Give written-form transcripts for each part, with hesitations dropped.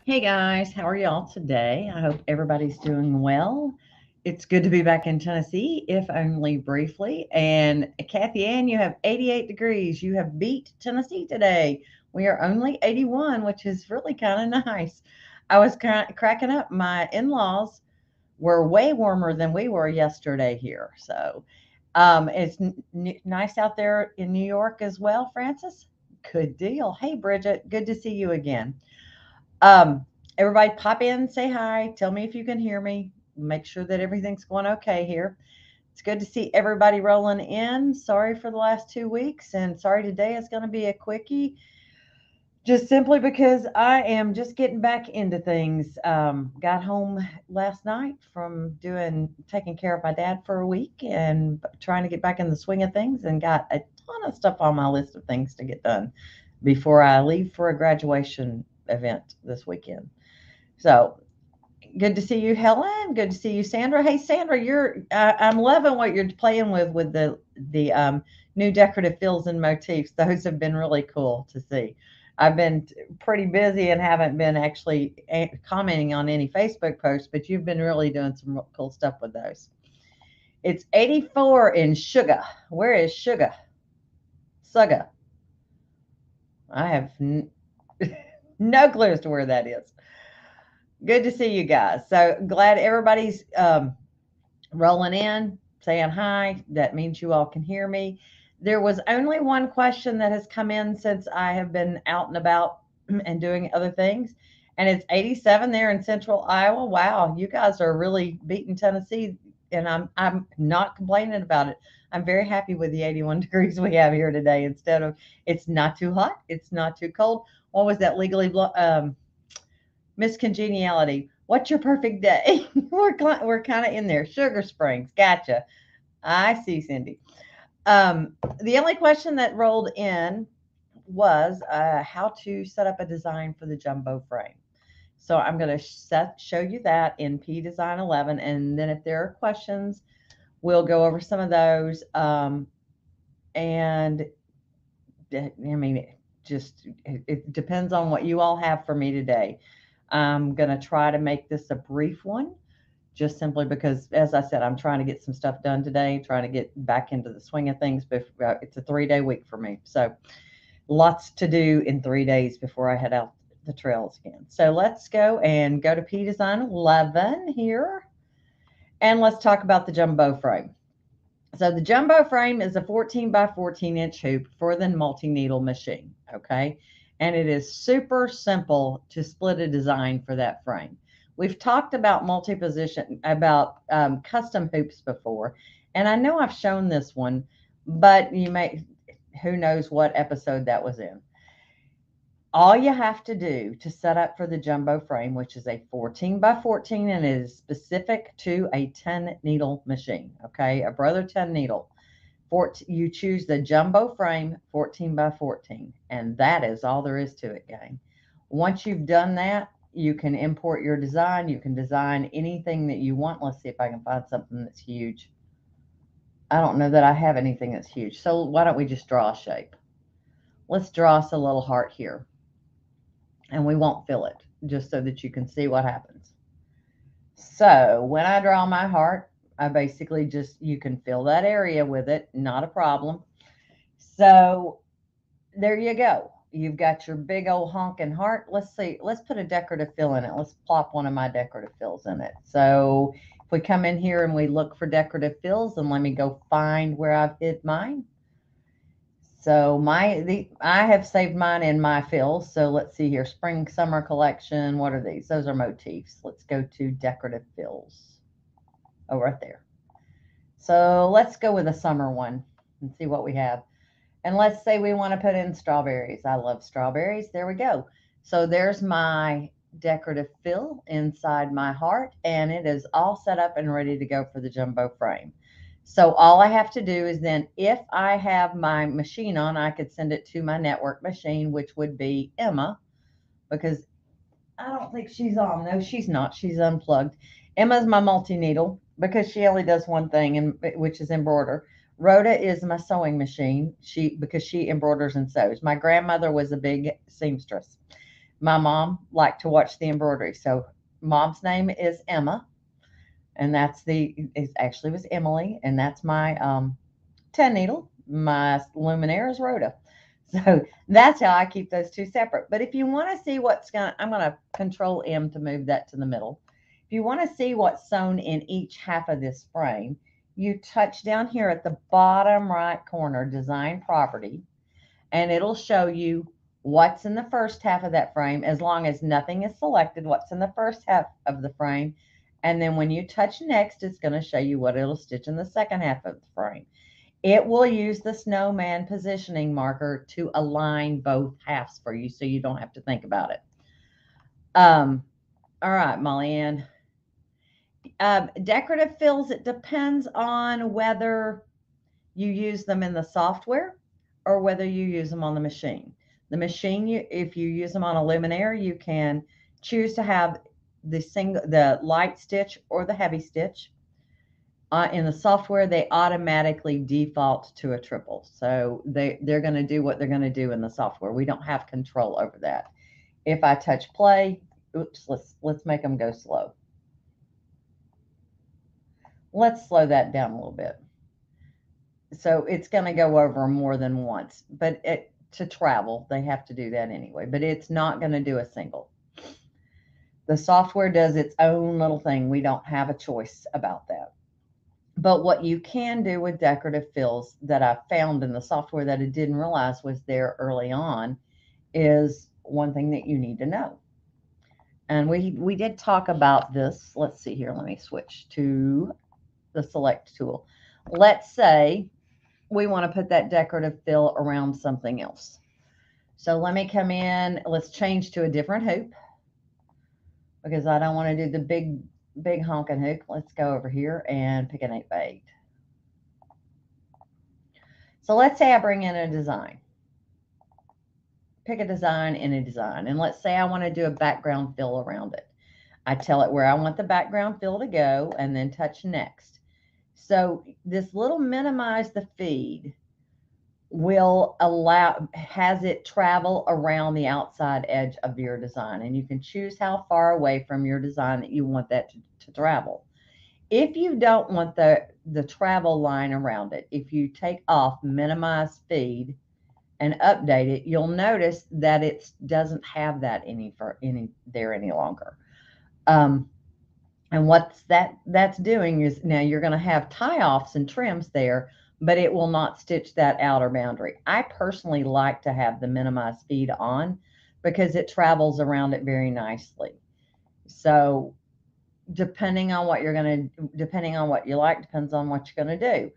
Hey guys, how are y'all today? I hope everybody's doing well. It's good to be back in Tennessee, if only briefly. And Kathy Ann, you have 88 degrees. You have beat Tennessee today. We are only 81, which is really kind of nice. I was cracking up. My in laws were way warmer than we were yesterday here. So it's nice out there in New York as well, Francis. Good deal. Hey, Bridget, good to see you again. Um, Everybody pop in, say hi, tell me if you can hear me, make sure that everything's going okay here. It's good to see everybody rolling in. Sorry for the last 2 weeks, and sorry today is going to be a quickie, just simply because I am just getting back into things. Got home last night from taking care of my dad for a week and trying to get back in the swing of things, and got a ton of stuff on my list of things to get done before I leave for a graduation event this weekend. So good to see you, Helen. Good to see you, Sandra. Hey, Sandra, I'm loving what you're playing with the new decorative fills and motifs. Those have been really cool to see. I've been pretty busy and haven't been actually commenting on any Facebook posts, but you've been really doing some cool stuff with those. It's 84 in Sugar. Where is Sugar? Sugar. I have no clue as to where that is. Good to see you guys. So glad everybody's rolling in, saying hi. That means you all can hear me. There was only one question that has come in since I have been out and about and doing other things. And it's 87 there in central Iowa. Wow, you guys are really beating Tennessee, and I'm not complaining about it. I'm very happy with the 81 degrees we have here today. Instead of, it's not too hot, it's not too cold. What was that Miss Congeniality? What's your perfect day? We're kind of in there. Sugar Springs, gotcha. I see, Cindy. The only question that rolled in was how to set up a design for the jumbo frame. So I'm going to show you that in P Design 11, and then if there are questions, we'll go over some of those. And I mean, it depends on what you all have for me today. I'm going to try to make this a brief one, just simply because, as I said, I'm trying to get some stuff done today, trying to get back into the swing of things. It's a 3 day week for me. So lots to do in 3 days before I head out the trails again. So let's go to P Design 11 here, and let's talk about the jumbo frame. So the jumbo frame is a 14 by 14 inch hoop for the multi-needle machine, okay? And it is super simple to split a design for that frame. We've talked about multi-position, about custom hoops before, and I know I've shown this one, but who knows what episode that was in. All you have to do to set up for the jumbo frame, which is a 14 by 14, and it is specific to a 10 needle machine, okay? A Brother 10 needle. You choose the jumbo frame 14 by 14, and that is all there is to it, gang. Once you've done that, you can import your design. You can design anything that you want. Let's see if I can find something that's huge. I don't know that I have anything that's huge. So why don't we just draw a shape? Let's draw us a little heart here, and we won't fill it, just so that you can see what happens. So when I draw my heart, I basically you can fill that area with it, not a problem. So there you go. You've got your big old honking heart. Let's see, let's put a decorative fill in it. Let's plop one of my decorative fills in it. So if we come in here and we look for decorative fills, and let me go find where I've hid mine. So I have saved mine in my fills. So let's see here. Spring summer collection. What are these? Those are motifs. Let's go to decorative fills. Oh, right there. So let's go with a summer one and see what we have. And let's say we want to put in strawberries. I love strawberries. There we go. So there's my decorative fill inside my heart, and it is all set up and ready to go for the jumbo frame. So all I have to do is then, if I have my machine on, I could send it to my network machine, which would be Emma, because I don't think she's on. No, she's not. She's unplugged. Emma's my multi-needle because she only does one thing, and which is embroider. Rhoda is my sewing machine. Because she embroiders and sews. My grandmother was a big seamstress. My mom liked to watch the embroidery. So mom's name is Emma, and it actually was Emily, and that's my 10 needle. My luminaire is Rhoda. So that's how I keep those two separate. But if you want to see I'm going to control M to move that to the middle. If you want to see what's sewn in each half of this frame, you touch down here at the bottom right corner, design property, and it'll show you what's in the first half of that frame, as long as nothing is selected, what's in the first half of the frame. And then when you touch next, it's going to show you what it'll stitch in the second half of the frame. It will use the snowman positioning marker to align both halves for you, so you don't have to think about it. All right, Molly Ann. Decorative fills, it depends on whether you use them in the software or whether you use them on the machine. The machine, if you use them on a luminaire, you can choose to have the light stitch or the heavy stitch. In the software, they automatically default to a triple. So they're going to do what they're going to do in the software. We don't have control over that. If I touch play, oops, let's make them go slow. Let's slow that down a little bit. So it's going to go over more than once, but to travel, they have to do that anyway, but it's not going to do a single. The software does its own little thing. We don't have a choice about that. But what you can do with decorative fills that I found in the software that I didn't realize was there early on is one thing that you need to know. And we did talk about this. Let's see here. Let me switch to the select tool. Let's say we want to put that decorative fill around something else. So let me come in. Let's change to a different hoop because I don't want to do the big honking hoop. Let's go over here and pick an 8x8. So let's say I bring in a design. Pick a design in a design. And let's say I want to do a background fill around it. I tell it where I want the background fill to go and then touch next. So this little minimize the feed will has it travel around the outside edge of your design. And you can choose how far away from your design that you want that to travel. If you don't want the travel line around it, if you take off minimize feed and update it, you'll notice that it doesn't have that any longer. And what's that's doing is now you're going to have tie-offs and trims there, but it will not stitch that outer boundary. I personally like to have the minimize feed on because it travels around it very nicely. So depending on what you like, depends on what you're going to do.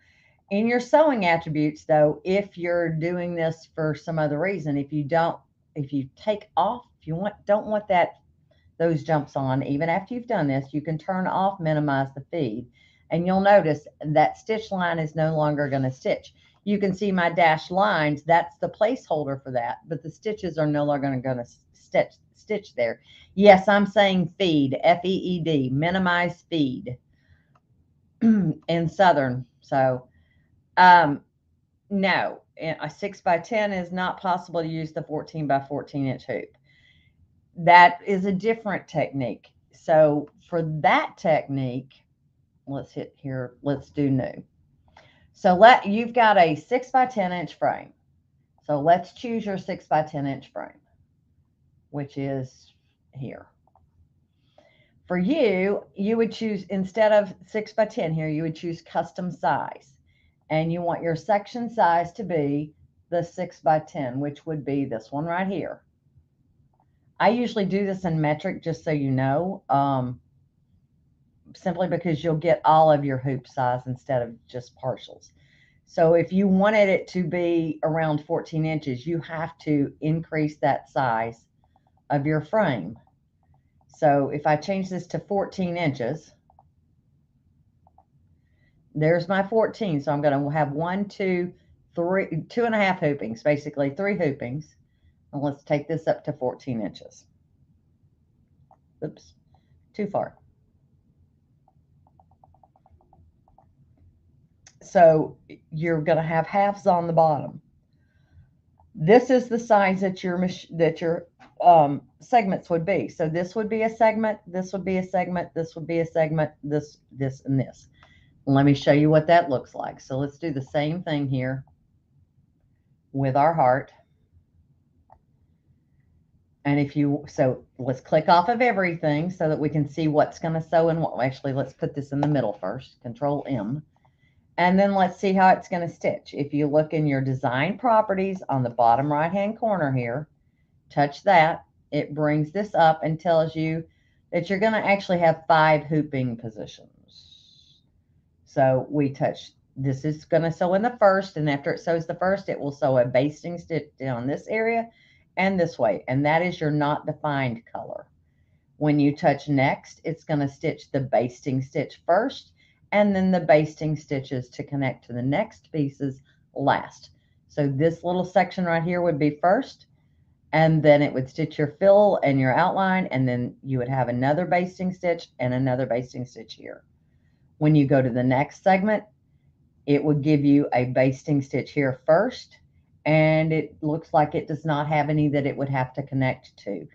In your sewing attributes, though, if you're doing this for some other reason, if you don't want those jumps on, even after you've done this, you can turn off minimize the feed, and you'll notice that stitch line is no longer going to stitch. You can see my dashed lines. That's the placeholder for that, but the stitches are no longer going to stitch there. Yes, I'm saying feed, F-E-E-D, minimize feed in Southern. So no, a 6x10 is not possible to use the 14x14 hoop. That is a different technique. So for that technique, let's hit here. Let's do new. So you've got a 6x10 frame. So let's choose your 6x10 frame, which is here. For you would choose, instead of 6x10 here, you would choose custom size. And you want your section size to be the 6x10, which would be this one right here. I usually do this in metric, just so you know, simply because you'll get all of your hoop size instead of just partials. So if you wanted it to be around 14 inches, you have to increase that size of your frame. So if I change this to 14 inches, there's my 14. So I'm going to have 1, 2, 3, 2.5 hoopings, basically 3 hoopings. And let's take this up to 14 inches. Oops, too far. So you're going to have halves on the bottom. This is the size that your segments would be. So this would be a segment, this would be a segment, this would be a segment, this, and this. Let me show you what that looks like. So let's do the same thing here with our heart. And so let's click off of everything so that we can see what's going to sew and what. Actually, let's put this in the middle first, Control M. And then let's see how it's going to stitch. If you look in your design properties on the bottom right-hand corner here, touch that. It brings this up and tells you that you're going to actually have 5 hooping positions. So we touch, this is going to sew in the first, and after it sews the first, it will sew a basting stitch down this area and this way, and that is your not defined color. When you touch next, it's going to stitch the basting stitch first, and then the basting stitches to connect to the next pieces last. So this little section right here would be first, and then it would stitch your fill and your outline, and then you would have another basting stitch and another basting stitch here. When you go to the next segment, it would give you a basting stitch here first, and it looks like it does not have any that it would have to connect to.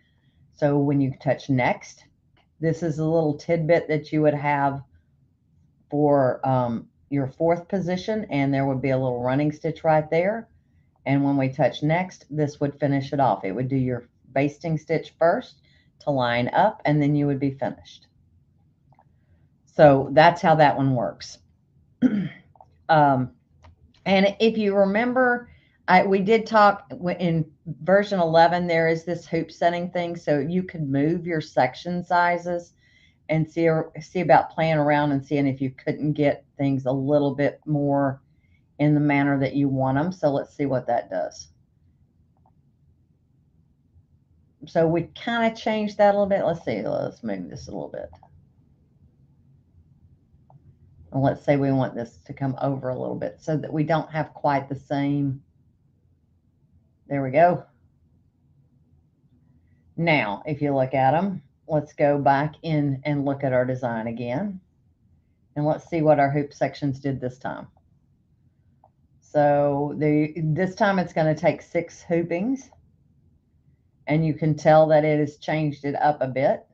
So when you touch next, this is a little tidbit that you would have for your 4th position, and there would be a little running stitch right there. And when we touch next, this would finish it off. It would do your basting stitch first to line up, and then you would be finished. So that's how that one works. And if you remember, we did talk in version 11, there is this hoop setting thing, so you could move your section sizes and see about playing around and seeing if you couldn't get things a little bit more in the manner that you want them. So let's see what that does. So we kind of changed that a little bit. Let's see, let's move this a little bit. And let's say we want this to come over a little bit so that we don't have quite the same. There we go. Now, if you look at them, let's go back in and look at our design again. And let's see what our hoop sections did this time. So this time it's going to take 6 hoopings. And you can tell that it has changed it up a bit.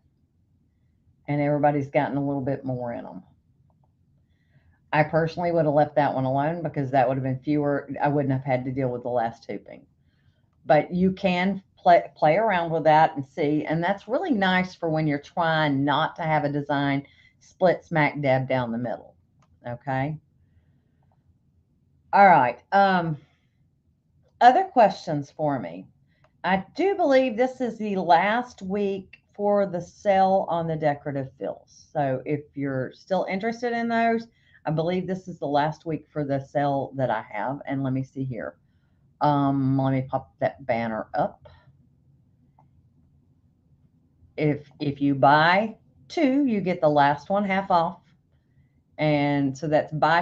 And everybody's gotten a little bit more in them. I personally would have left that one alone because that would have been fewer. I wouldn't have had to deal with the last hooping. But you can play around with that and see. And that's really nice for when you're trying not to have a design split smack dab down the middle. Okay. All right. Other questions for me. I do believe this is the last week for the sale on the decorative fills. So if you're still interested in those, I believe this is the last week for the sale that I have. And let me see here. Let me pop that banner up. If you buy 2, you get the last one half off. And so that's buy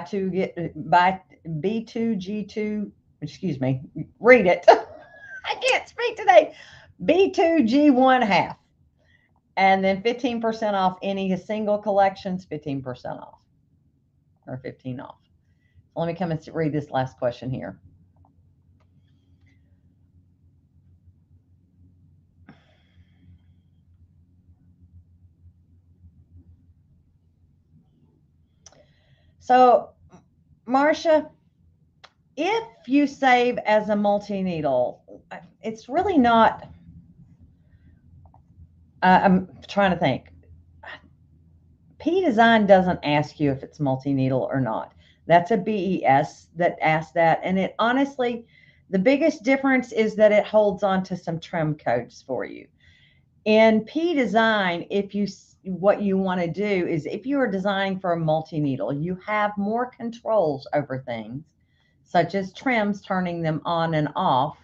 B2G2, excuse me, read it. I can't speak today. B2G1 half. And then 15% off any single collections, 15% off or 15 off. So let me come and read this last question here. So, Marcia, if you save as a multi-needle, it's really not, I'm trying to think. P Design doesn't ask you if it's multi-needle or not. That's a BES that asks that. And it honestly, the biggest difference is that it holds on to some trim codes for you. In P Design, what you want to do is if you are designing for a multi-needle, you have more controls over things, such as trims, turning them on and off,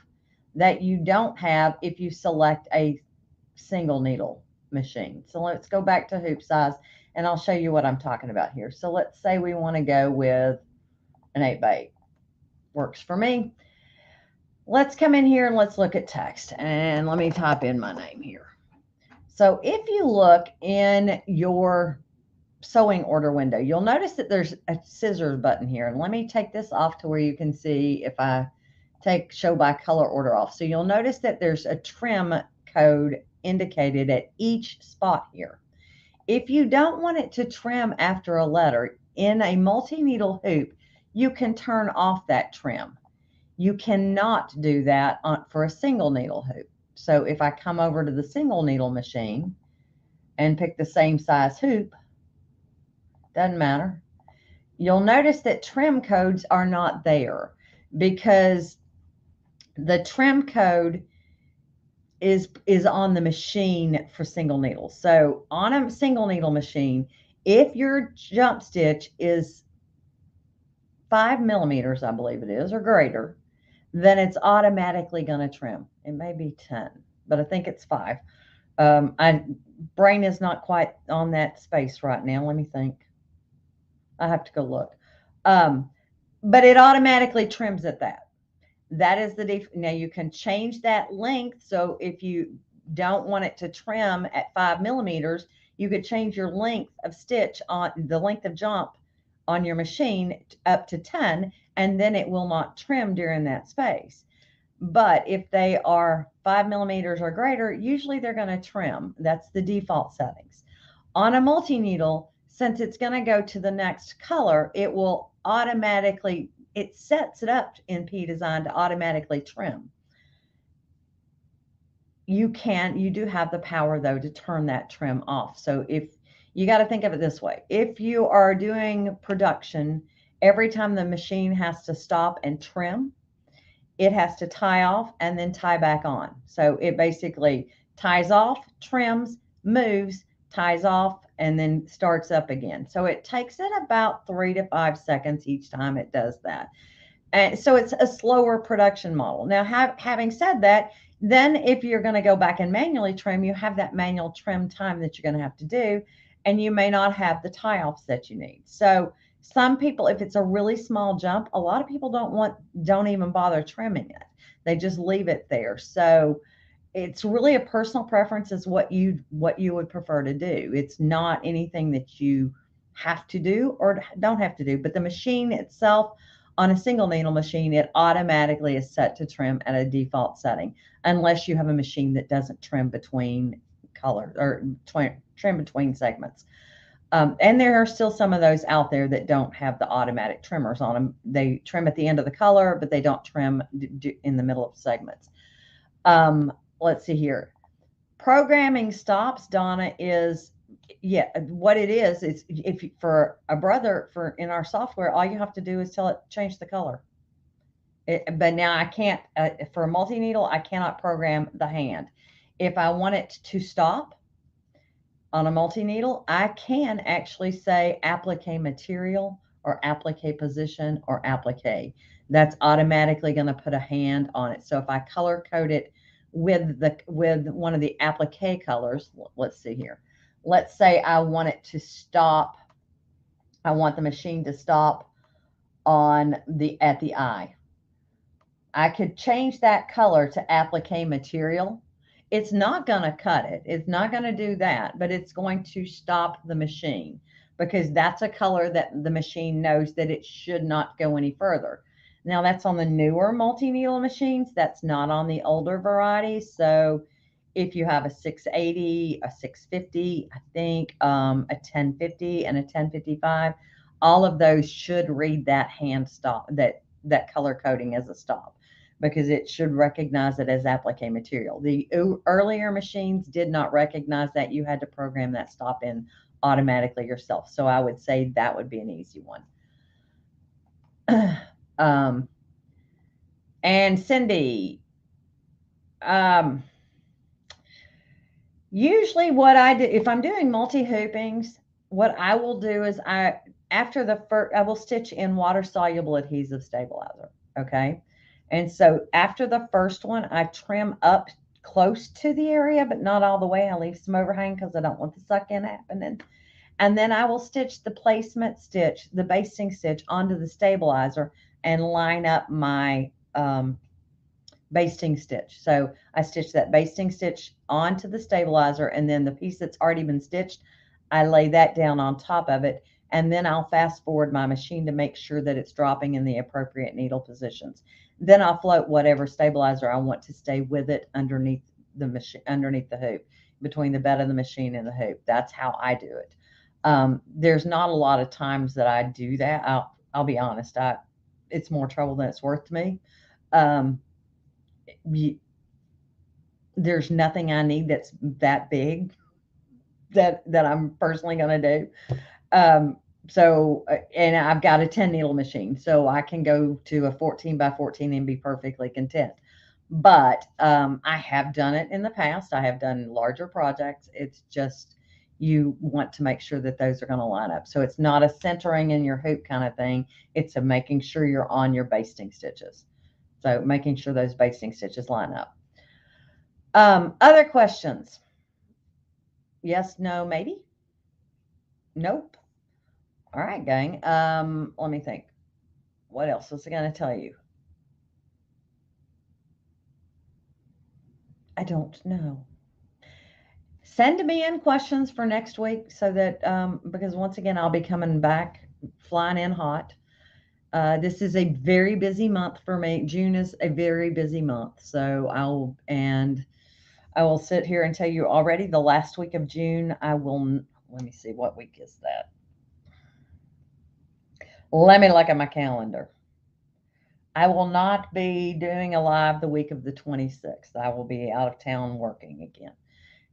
that you don't have if you select a single needle machine. So let's go back to hoop size, and I'll show you what I'm talking about here. So let's say we want to go with an 8x8. Works for me. Let's come in here and let's look at text. And let me type in my name here. So if you look in your sewing order window, you'll notice that there's a scissors button here. And let me take this off to where you can see if I take show by color order off. So you'll notice that there's a trim code indicated at each spot here. If you don't want it to trim after a letter, in a multi-needle hoop, you can turn off that trim. You cannot do that for a single needle hoop. So if I come over to the single needle machine and pick the same size hoop, doesn't matter. You'll notice that trim codes are not there because the trim code is on the machine for single needles. So on a single needle machine, if your jump stitch is 5 millimeters, I believe it is, or greater, then it's automatically going to trim. It may be 10, but I think it's 5. My brain is not quite on that space right now. Let me think. I have to go look. But it automatically trims at that. That is the now you can change that length. So if you don't want it to trim at 5 millimeters, you could change your length of stitch on the length of jump on your machine up to 10, and then it will not trim during that space. But if they are 5 millimeters or greater, usually they're going to trim. That's the default settings. On a multi-needle, since it's going to go to the next color, it will automatically, it sets it up in P Design to automatically trim. You do have the power though to turn that trim off. So if you got to think of it this way, if you are doing production, every time the machine has to stop and trim, it has to tie off and then tie back on. So it basically ties off, trims, moves, ties off, and then starts up again. So it takes it about 3 to 5 seconds each time it does that. And so it's a slower production model. Now, having said that, then if you're going to go back and manually trim, you have that manual trim time that you're going to have to do, and you may not have the tie-offs that you need. So some people, if it's a really small jump, a lot of people don't even bother trimming it. They just leave it there. So it's really a personal preference as what you would prefer to do. It's not anything that you have to do or don't have to do, but the machine itself, on a single needle machine, it automatically is set to trim at a default setting, unless you have a machine that doesn't trim between colors or trim between segments. And there are still some of those out there that don't have the automatic trimmers on them. They trim at the end of the color, but they don't trim in the middle of segments. Let's see here. Programming stops, Donna, is what it is if for a brother in our software, all you have to do is tell it change the color. But now I can't for a multi-needle, I cannot program the hand. If I want it to stop on a multi-needle, I can actually say applique material or applique position or applique. That's automatically going to put a hand on it. So if I color code it with one of the applique colors, let's see here. Let's say I want it to stop. I want the machine to stop at the eye. I could change that color to applique material. It's not going to cut it. It's not going to do that, but it's going to stop the machine because that's a color that the machine knows that it should not go any further. Now that's on the newer multi-needle machines. That's not on the older varieties. So if you have a 680, a 650, I think a 1050 and a 1055, all of those should read that hand stop, that color coding as a stop, because it should recognize it as applique material. The earlier machines did not recognize that. You had to program that stop in automatically yourself. So I would say that would be an easy one. And Cindy, usually what I do, if I'm doing multi-hoopings, what I will do is I will stitch in water-soluble adhesive stabilizer, okay? And so after the first one, I trim up close to the area, but not all the way. I leave some overhang because I don't want the suck in happening. And then I will stitch the placement stitch, the basting stitch onto the stabilizer and line up my basting stitch. So I stitch that basting stitch onto the stabilizer, and then the piece that's already been stitched, I lay that down on top of it. And then I'll fast forward my machine to make sure that it's dropping in the appropriate needle positions. Then I'll float whatever stabilizer I want to stay with it underneath the machine, underneath the hoop, between the bed of the machine and the hoop. That's how I do it. There's not a lot of times that I do that. I'll be honest. It's more trouble than it's worth to me. Um, y there's nothing I need that's that big that I'm personally gonna do. Um, and I've got a 10 needle machine, so I can go to a 14 by 14 and be perfectly content. But I have done it in the past. I have done larger projects. It's just you want to make sure that those are going to line up. So it's not a centering in your hoop kind of thing. It's a making sure you're on your basting stitches. So making sure those basting stitches line up. Other questions? Yes, no, maybe? Nope. All right, gang. Let me think. What else was I going to tell you? I don't know. Send me in questions for next week so that because once again I'll be coming back flying in hot. This is a very busy month for me. June is a very busy month, so I will sit here and tell you already the last week of June. I will. Let me see, what week is that? Let me look at my calendar. I will not be doing a live the week of the 26th. I will be out of town working again.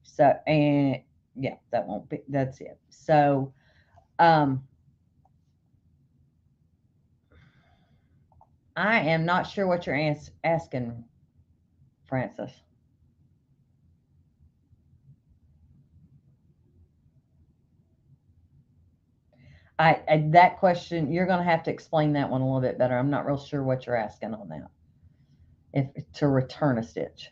So, and yeah, that won't be, that's it. So, um, I am not sure what you're asking, Francis. That question, you're going to have to explain that one a little bit better. I'm not real sure what you're asking on that. If to return a stitch.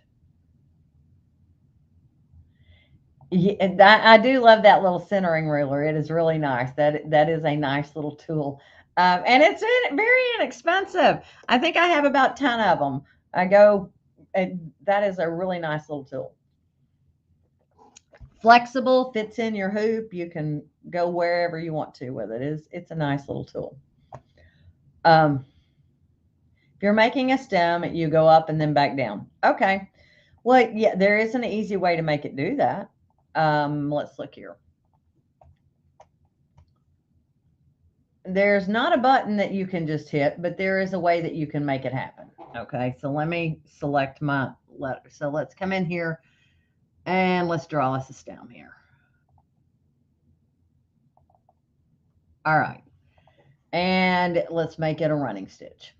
Yeah, I do love that little centering ruler. It is really nice. That is a nice little tool, and it's very inexpensive. I think I have about 10 of them. I go, that is a really nice little tool. Flexible, fits in your hoop. You can go wherever you want to with it. It's a nice little tool. If you're making a stem, you go up and then back down. Okay. Well, yeah, there is an easy way to make it do that. Let's look here. There's not a button that you can just hit, but there is a way that you can make it happen. Okay, so let me select my letter. So let's come in here and let's draw us a stem here. All right, and let's make it a running stitch.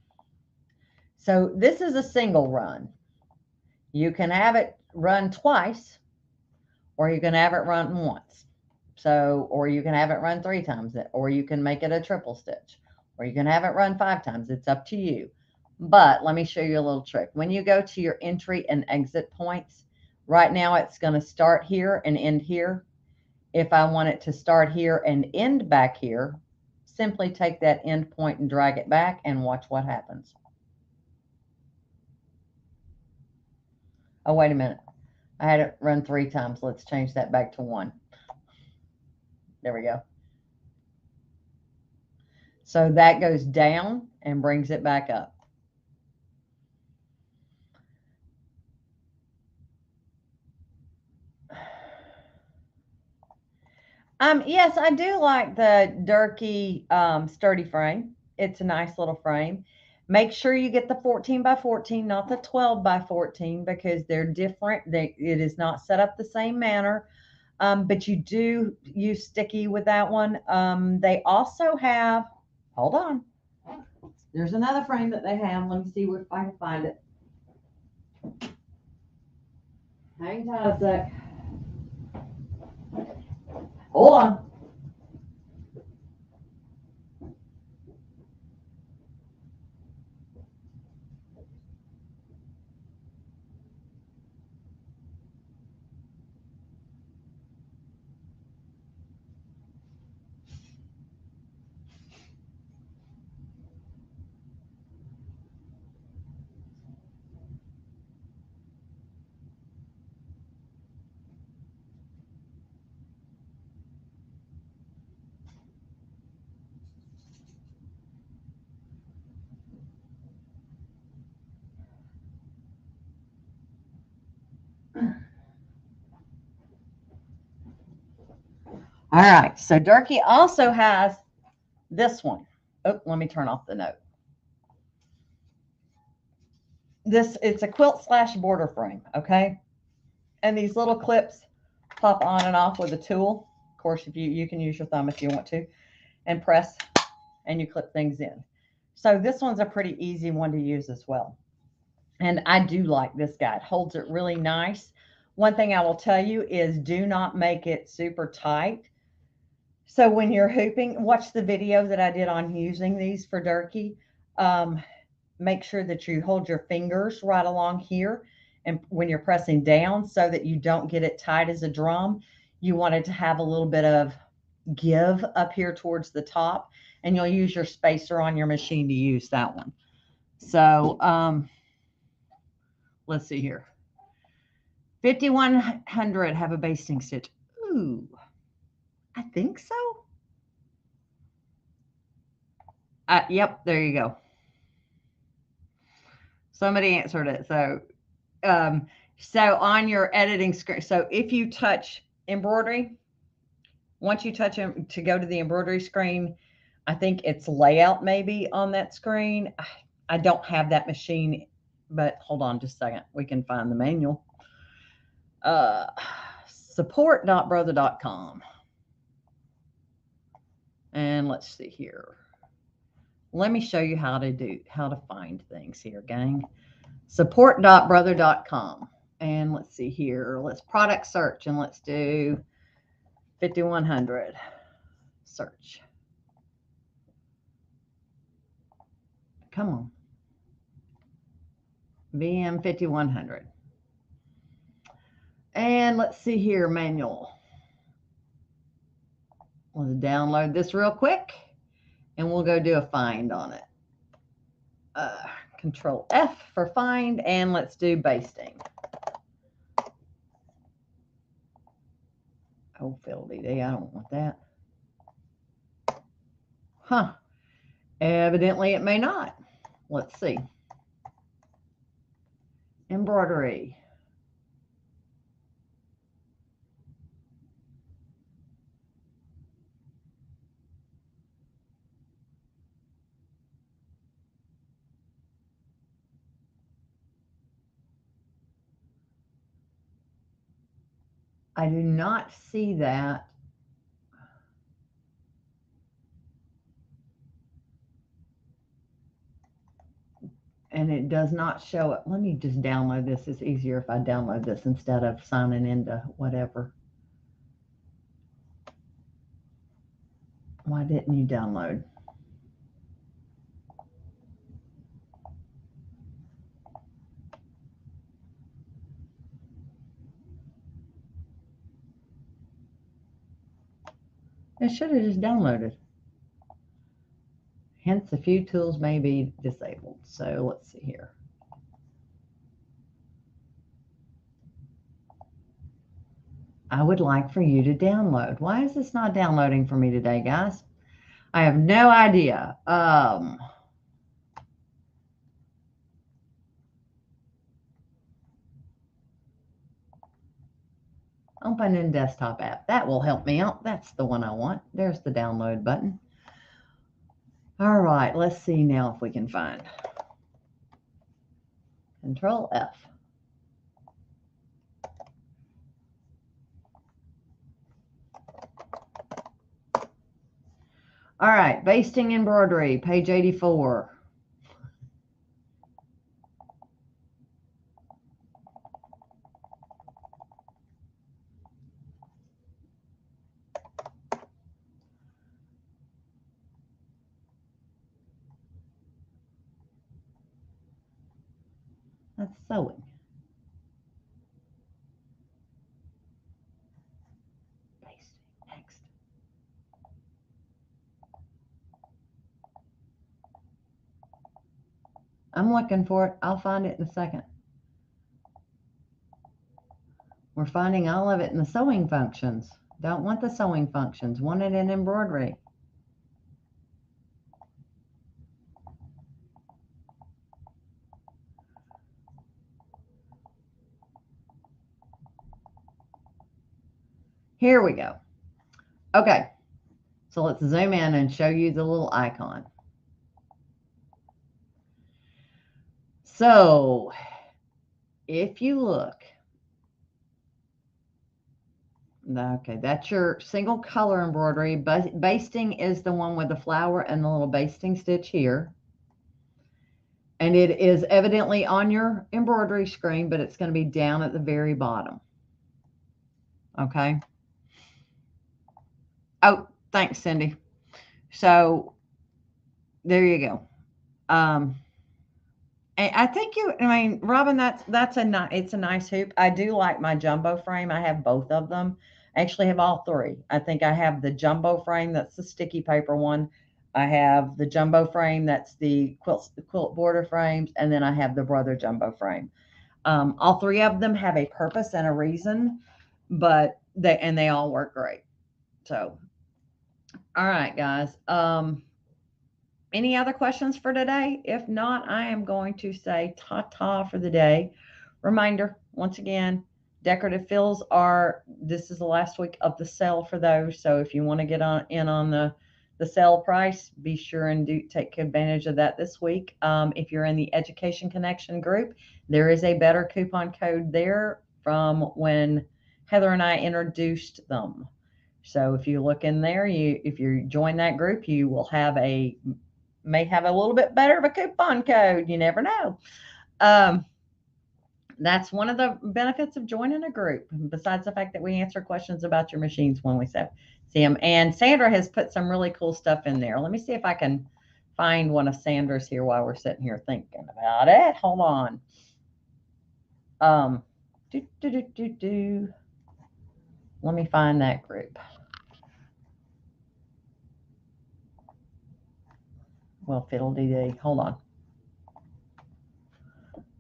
So this is a single run. You can have it run twice, or you can have it run once. So, or you can have it run 3 times, or you can make it a triple stitch, or you can have it run 5 times. It's up to you. But let me show you a little trick. When you go to your entry and exit points, right now it's going to start here and end here. If I want it to start here and end back here, simply take that end point and drag it back and watch what happens. Oh, wait a minute. I had it run 3 times. Let's change that back to 1. There we go. So that goes down and brings it back up. Yes, I do like the Durkee sturdy frame. It's a nice little frame. Make sure you get the 14 by 14, not the 12 by 14, because they're different. It is not set up the same manner. But you do use sticky with that one. They also have, hold on. There's another frame that they have. Let me see if I can find it. Hang tight a sec. Hold on. All right, so Durkee also has this one. Oh, let me turn off the note. It's a quilt slash border frame, okay? And these little clips pop on and off with a tool. Of course, if you can use your thumb if you want to, and press, and you clip things in. So this one's a pretty easy one to use as well. And I do like this guy. It holds it really nice. One thing I will tell you is do not make it super tight. So when you're hooping, watch the video that I did on using these for Durkee. Make sure that you hold your fingers right along here and when you're pressing down so that you don't get it tight as a drum. You want it to have a little bit of give up here towards the top, and you'll use your spacer on your machine to use that one. So let's see here. 5100 have a basting stitch. Ooh, I think so. Yep, there you go. Somebody answered it. So on your editing screen, so if you touch embroidery, once you touch them to go to the embroidery screen, I think it's layout maybe on that screen. I don't have that machine, but hold on just a second. We can find the manual. Support.brother.com. And let's see here. Let me show you how to find things here, gang. Support.brother.com. And let's see here. Let's product search and let's do 5100 search. Come on. VM 5100. And let's see here, manual. Let's download this real quick and we'll go do a find on it. Control F for find, and let's do basting. Oh, fiddly day, I don't want that. Huh. Evidently it may not. Let's see. Embroidery. I do not see that. And it does not show it. Let me just download this. It's easier if I download this instead of signing into whatever. Why didn't you download? It should have just downloaded. Hence, a few tools may be disabled. So let's see here. I would like for you to download. Why is this not downloading for me today, guys? I have no idea. Open in desktop app. That will help me out. That's the one I want. There's the download button. All right, let's see now if we can find. Control F. All right, basting embroidery, page 84. That's sewing. Basting, next. I'm looking for it. I'll find it in a second. We're finding all of it in the sewing functions. Don't want the sewing functions. Want it in embroidery. Here we go. Okay, so let's zoom in and show you the little icon. So if you look, okay, that's your single color embroidery. Basting is the one with the flower and the little basting stitch here. And it is evidently on your embroidery screen, but it's going to be down at the very bottom. Okay. Oh, thanks, Cindy. So there you go. And I think I mean, Robin, it's a nice hoop. I do like my jumbo frame. I have both of them. I actually have all three. I think I have the jumbo frame, that's the sticky paper one. I have the jumbo frame, that's the quilt border frames, and then I have the brother jumbo frame. All three of them have a purpose and a reason, but they all work great. So, all right, guys. Any other questions for today? If not, I am going to say ta-ta for the day. Reminder, once again, decorative fills this is the last week of the sale for those. So if you want to get in on the sale price, be sure and take advantage of that this week. If you're in the Education Connection group, there is a better coupon code there from when Heather and I introduced them. So if you look in there, if you join that group, you will may have a little bit better of a coupon code. You never know. Um, that's one of the benefits of joining a group, besides the fact that we answer questions about your machines when we see them. And Sandra has put some really cool stuff in there. Let me see if I can find one of Sandra's here while we're sitting here thinking about it. Hold on. Um, do, do, do, do, do. Let me find that group. Well, fiddle-dee-dee. Hold on.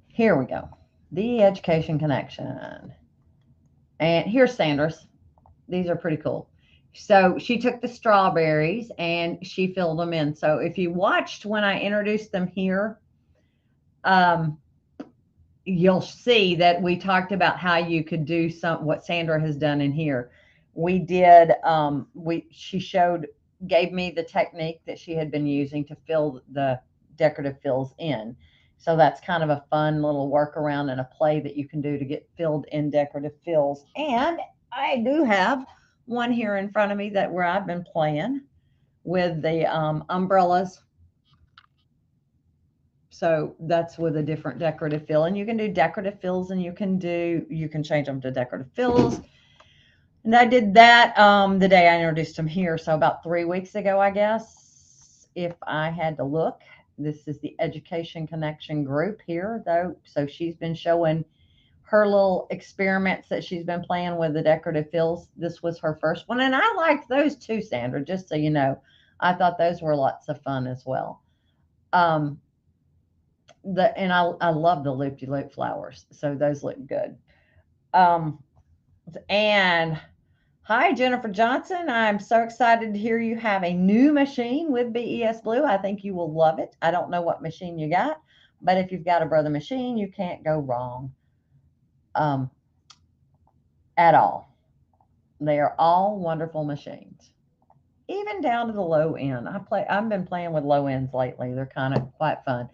Here we go. The Education Connection. And here's Sandra's. These are pretty cool. So she took the strawberries and she filled them in. So if you watched when I introduced them here, um, you'll see that we talked about how you could do what Sandra has done in here. We did, she gave me the technique that she had been using to fill the decorative fills in. So that's kind of a fun little workaround and a play that you can do to get filled in decorative fills. And I do have one here in front of me where I've been playing with the umbrellas. So that's with a different decorative fill, and you can do decorative fills, and you can change them to decorative fills. And I did that the day I introduced them here, so about 3 weeks ago, I guess, if I had to look. This is the Education Connection group here, though. So she's been showing her little experiments that she's been playing with the decorative fills. This was her first one, and I liked those too, Sandra, just so you know. I thought those were lots of fun as well. I love the loop-de-loop flowers, so those look good. And hi, Jennifer Johnson. I'm so excited to hear you have a new machine with BES Blue. I think you will love it. I don't know what machine you got, but if you've got a brother machine, you can't go wrong at all. They are all wonderful machines, even down to the low end. I've been playing with low ends lately. They're kind of quite fun.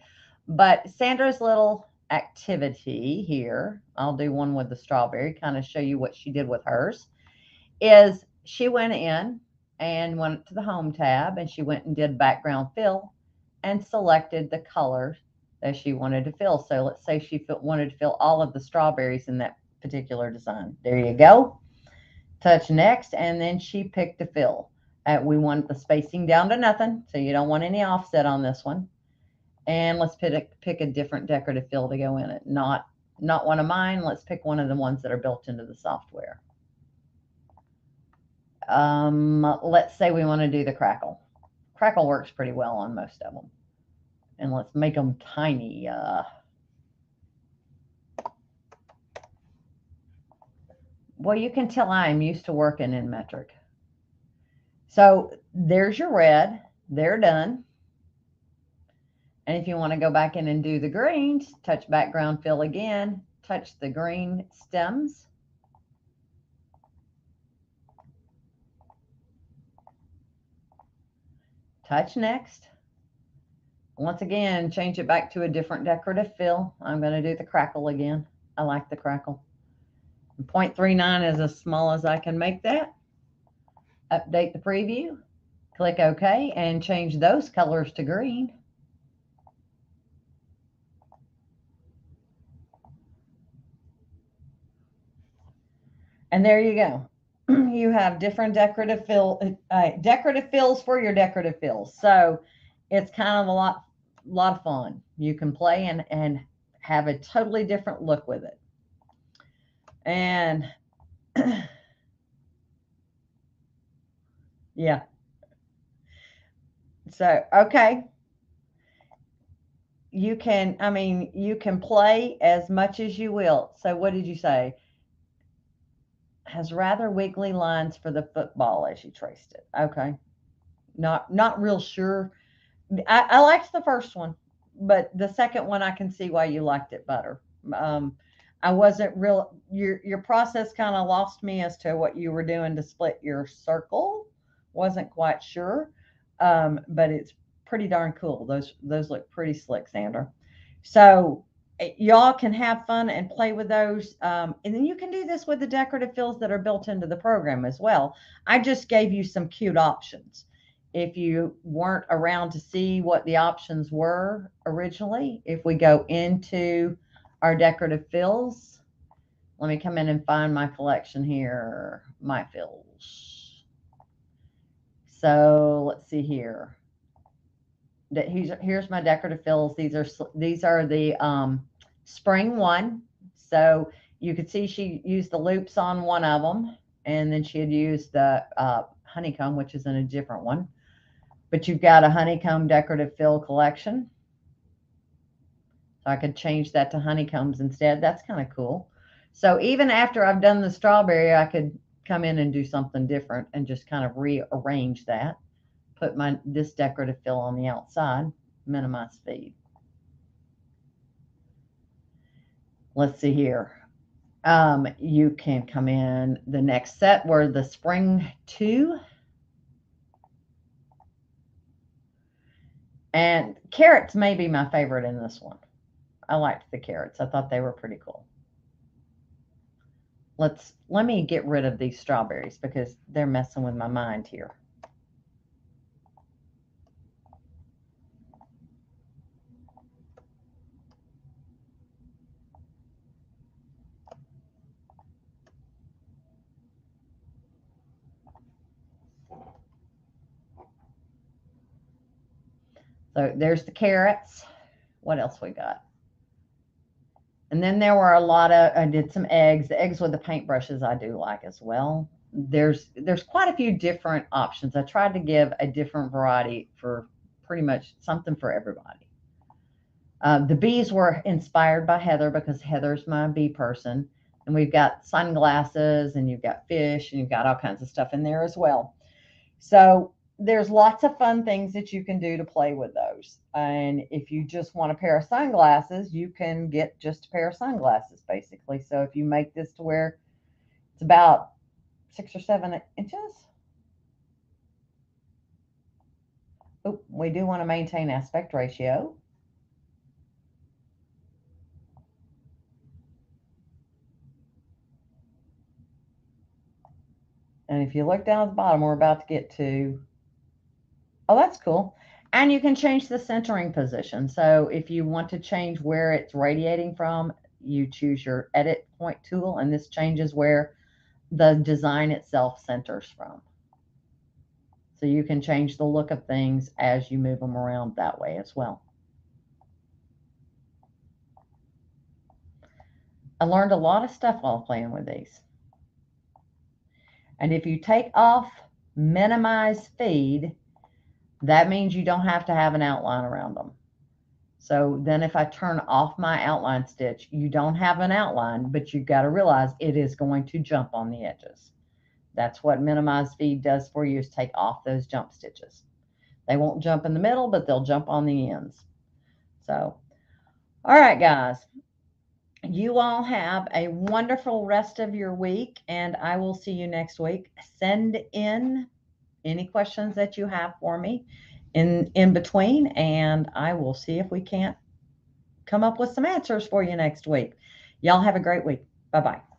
But Sandra's little activity here, I'll do one with the strawberry, kind of show you what she did with hers, is she went in and went to the home tab and she went and did background fill and selected the colors that she wanted to fill. So let's say she wanted to fill all of the strawberries in that particular design. There you go. Touch next, and then she picked a fill. We want the spacing down to nothing, so you don't want any offset on this one. And let's pick a different decorative fill to go in it. Not one of mine. Let's pick one of the ones that are built into the software. Let's say we want to do the crackle. Crackle works pretty well on most of them. And let's make them tiny. Well, you can tell I am used to working in metric. So there's your red. They're done. And if you want to go back in and do the greens, touch background fill again, touch the green stems. touch next. Once again, change it back to a different decorative fill. I'm going to do the crackle again. I like the crackle. 0.39 is as small as I can make that. Update the preview. Click OK and change those colors to green. And there you go. You have different decorative fills for your decorative fills. So it's kind of a lot of fun. You can play and have a totally different look with it. And yeah. So, okay. You can, I mean, you can play as much as you will. So what did you say? Has rather wiggly lines for the football as you traced it. Okay. Not real sure. I liked the first one, but the second one I can see why you liked it better. Um, I wasn't real. Your process kind of lost me as to what you were doing to split your circle. Wasn't quite sure, but it's pretty darn cool. Those look pretty slick, Sandra. So y'all can have fun and play with those, and then you can do this with the decorative fills that are built into the program as well. I just gave you some cute options. If you weren't around to see what the options were originally, if we go into our decorative fills, let me come in and find my collection here, my fills. So let's see here. Here's my decorative fills. These are the spring one. So you could see she used the loops on one of them, and then she had used the honeycomb, which is in a different one. But you've got a honeycomb decorative fill collection. So I could change that to honeycombs instead. That's kind of cool. So even after I've done the strawberry, I could come in and do something different and just kind of rearrange that. Put this decorative fill on the outside, minimize feed. Let's see here. You can come in the next set were the spring 2. And carrots may be my favorite in this one. I liked the carrots. I thought they were pretty cool. Let me get rid of these strawberries because they're messing with my mind here. So there's the carrots. What else we got? And then there were a lot of, I did some eggs. The eggs with the paintbrushes I do like as well. There's quite a few different options. I tried to give a different variety for pretty much something for everybody. The bees were inspired by Heather because Heather's my bee person. And we've got sunglasses and you've got fish and you've got all kinds of stuff in there as well. So there's lots of fun things that you can do to play with those. And if you just want a pair of sunglasses, you can get just a pair of sunglasses basically. So if you make this to where it's about 6 or 7 inches. Oh, we do want to maintain aspect ratio. And if you look down at the bottom, we're about to get to, oh, that's cool. And you can change the centering position. So if you want to change where it's radiating from, you choose your edit point tool, and this changes where the design itself centers from. So you can change the look of things as you move them around that way as well. I learned a lot of stuff while playing with these. And if you take off minimize feed, that means you don't have to have an outline around them. So then if I turn off my outline stitch, you don't have an outline, but you've got to realize it is going to jump on the edges. That's what minimize feed does for you, is take off those jump stitches. They won't jump in the middle, but they'll jump on the ends. So, all right, guys. You all have a wonderful rest of your week, and I will see you next week. Send in any questions that you have for me. in between, and I will see if we can't come up with some answers for you next week. Y'all have a great week. Bye bye.